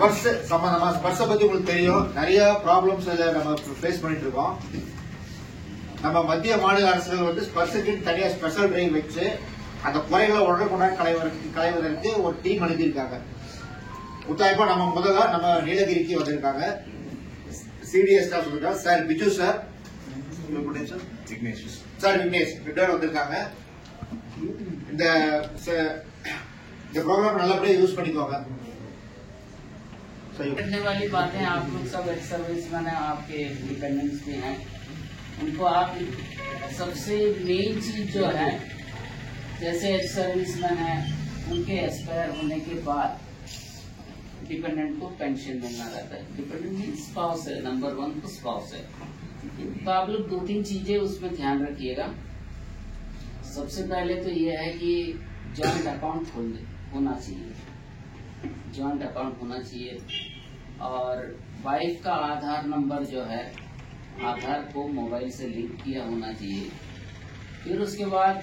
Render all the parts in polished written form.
Spruce சம்பந்தமா ஸ்பர்ஸை பத்தி உங்களுக்கு தெரியும். நிறைய ப்ராப்ளம்ஸ் நம்ம ஃபேஸ் பண்ணிட்டு இருக்கோம். நம்ம மத்திய மாநில அரசுகள் வந்து ஸ்பர்ஸுக்கு தனியா ஸ்பெஷல் டிரைவ் வச்சு அந்த குறைகளை உடனுக்குடன் களைவதற்கு ஒரு டீம் அனுப்பியிருக்காங்க. முத்தாய்ப்பா நம்ம முதல்ல நம்ம நீலகிரிக்கு வந்திருக்காங்க. CTS sir Biju sir, sir Vignesh வந்திருக்காங்க. இந்த प्रोग्राम நல்லபடியா யூஸ் பண்ணிக்கோங்க. करने वाली बातें आप लोग सब एक्स सर्विस मैंने आपके डिपेंडेंट्स भी हैं, उनको आप सबसे मेन चीज जो है, जैसे एक्स सर्विस मैन है उनके एक्सपायर होने के बाद डिपेंडेंट को पेंशन मिलना रहता है. डिपेंडेंट मीन स्पाउस है, नंबर 1 तो स्पाउस है. तो आप लोग 2-3 चीजें उसमें ध्यान रखिएगा. सबसे पहले तो ये है कि जॉइंट अकाउंट होना चाहिए, जॉइंट अकाउंट होना चाहिए. और वाइफ का आधार नंबर जो है, आधार को मोबाइल से लिंक किया होना चाहिए. फिर उसके बाद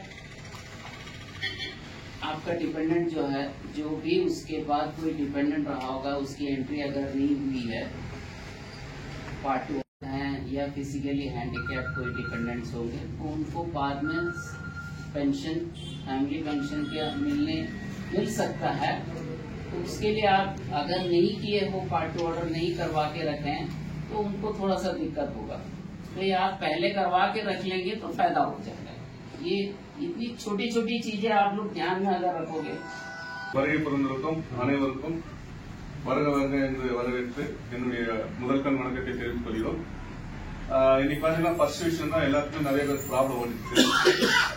आपका डिपेंडेंट जो है, जो भी उसके बाद कोई डिपेंडेंट रहा होगा, उसकी एंट्री अगर नहीं हुई है, पार्ट 2 है या फिजिकली हैंडीकैप कोई डिपेंडेंट्स होंगे, तो उनको बाद में पेंशन, फैमिली पेंशन क्या मिल सकता है. तो उसके लिए आप अगर नहीं किए हो, पार्ट 2 ऑर्डर नहीं करवा के रखें, तो उनको थोड़ा सा दिक्कत होगा. तो ये आप पहले करवा के रख लेंगे तो फायदा हो जाएगा. ये इतनी छोटी छोटी चीजें आप लोग ध्यान में अगर रखोगे. வருகை புரிந்திருக்கும் அனைவருக்கும் வருக வருக என்று வரவேற்று என்னுடைய முதல்கண் வணக்கத்தை தெரிவித்துக் கொள்கிறோம். இன்னைக்கு பாத்தீங்கன்னா ஃபர்ஸ்ட் விஷயம் தான், எல்லாத்துக்கும் நிறைய பேர் ப்ராப்ளம் வந்துச்சு.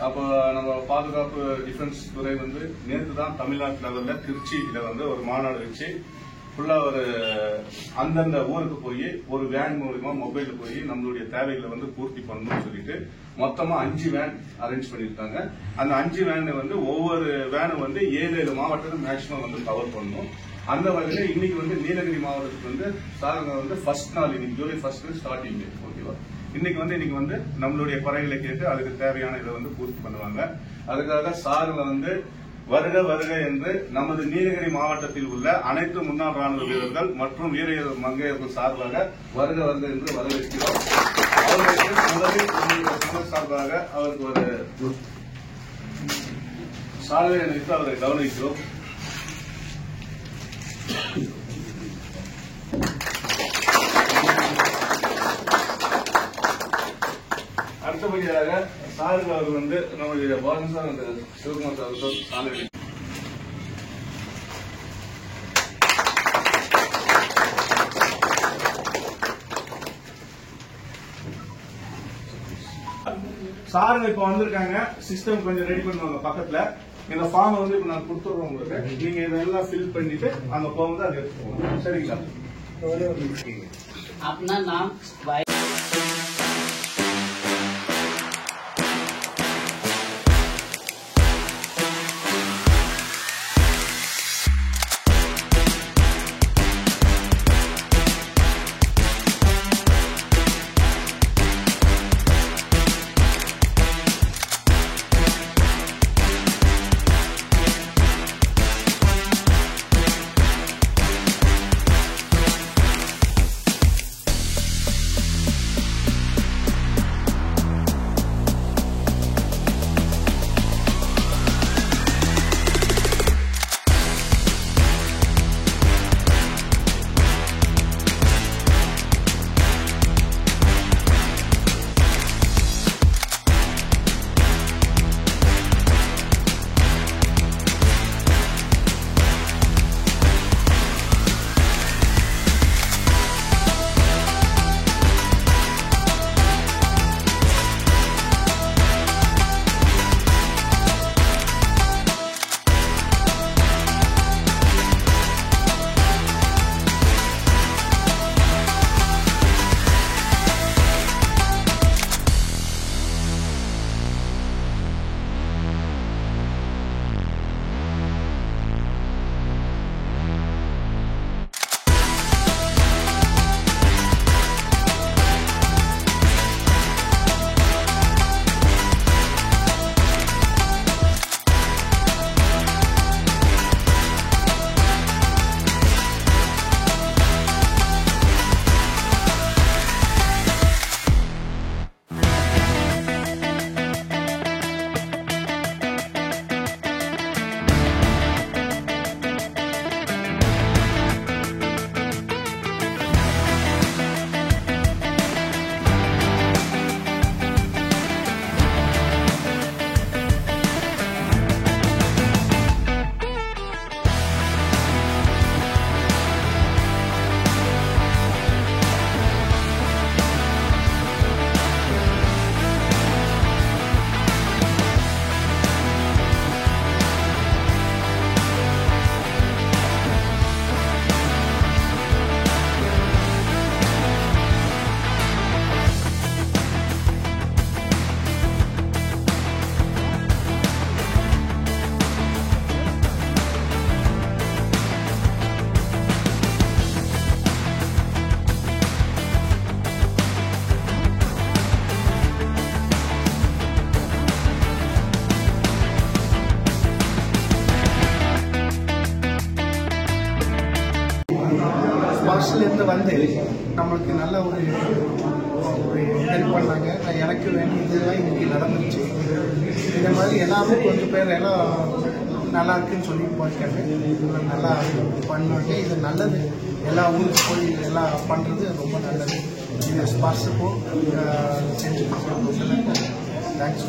அப்போ நம்ம பாதுகாப்பு டிஃபென்ஸ் துறை வந்து நேற்று தான் தமிழ்நாட்டு லெவல்ல திருச்சியில வந்து ஒரு மாநாடு வச்சு ஃபுல்லா ஒரு அந்தந்த ஊருக்கு போய் ஒரு வேன் மூலமா மொபைல் போய் நம்மளுடைய தேவைகளை வந்து பூர்த்தி பண்ணணும்னு சொல்லிட்டு மொத்தமா 5 வேன் அரேஞ்ச் பண்ணிருக்காங்க. அந்த 5 வேன் வந்து ஒவ்வொரு வேனும் வந்து 7 மாவட்டத்தை மேக்சிமம் வந்து கவர் பண்ணணும். அந்த வகையில இன்னைக்கு வந்து நீலகிரி மாவட்டத்துக்கு வந்து சாருங்க வந்து ஃபர்ஸ்ட் நாள், இன்னைக்கு ஜூலை 1 ஸ்டார்டிங், ஓகேவா. இன்னைக்கு வந்து நம்மளுடைய குறைகளை கேட்டு அதுக்கு தேவையான இதை வந்து பூர்த்தி பண்ணுவாங்க. அதுக்காக சாருங்க வந்து வருக வருக என்று நமது நீலகிரி மாவட்டத்தில் உள்ள அனைத்து முன்னாள் ராணுவ வீரர்கள் மற்றும் வீர மங்கையர்கள் சார்பாக வருக வருக என்று வரவேற்கிறோம். அவர்களுக்கு முதலில் சார்பாக அவருக்கு ஒரு சாதனை அளித்து அவரை கவனிக்கிறோம். அடுத்தபடியாக சாருக்கு அவர் வந்து நம்முடைய பாலன் சார் அந்த சிவகுமார் சார் சாலை சாருங்க இப்ப வந்திருக்காங்க. சிஸ்டம் கொஞ்சம் ரெடி பண்ணுவாங்க பக்கத்துல. இந்த ஃபார்ம் வந்து இப்ப நான் கொடுத்துடுறோம் உங்களுக்கு. நீங்க இதெல்லாம் ஃபில் பண்ணிட்டு அங்க போகும்போது அதை எடுத்துக்கோங்க. சரிங்களா? अपना नाम ஸ்பார்ட்ஸ்லேருந்து வந்து நம்மளுக்கு நல்ல ஒரு ஹெல்ப் பண்ணாங்க. எனக்கு வேண்டியதெல்லாம் இன்னைக்கு நடந்துருச்சு. இந்த மாதிரி எல்லாரும் கொஞ்சம் பேர் எல்லாம் நல்லா இருக்குன்னு சொல்லி போயிருக்காங்க. நல்லா பண்ணுவாங்க. இது நல்லது. எல்லா ஊருக்கு போய் எல்லாம் பண்ணுறது ரொம்ப நல்லது. இந்த ஸ்பார்ட்ஸுக்கும் செஞ்சு தேங்க்ஸ்.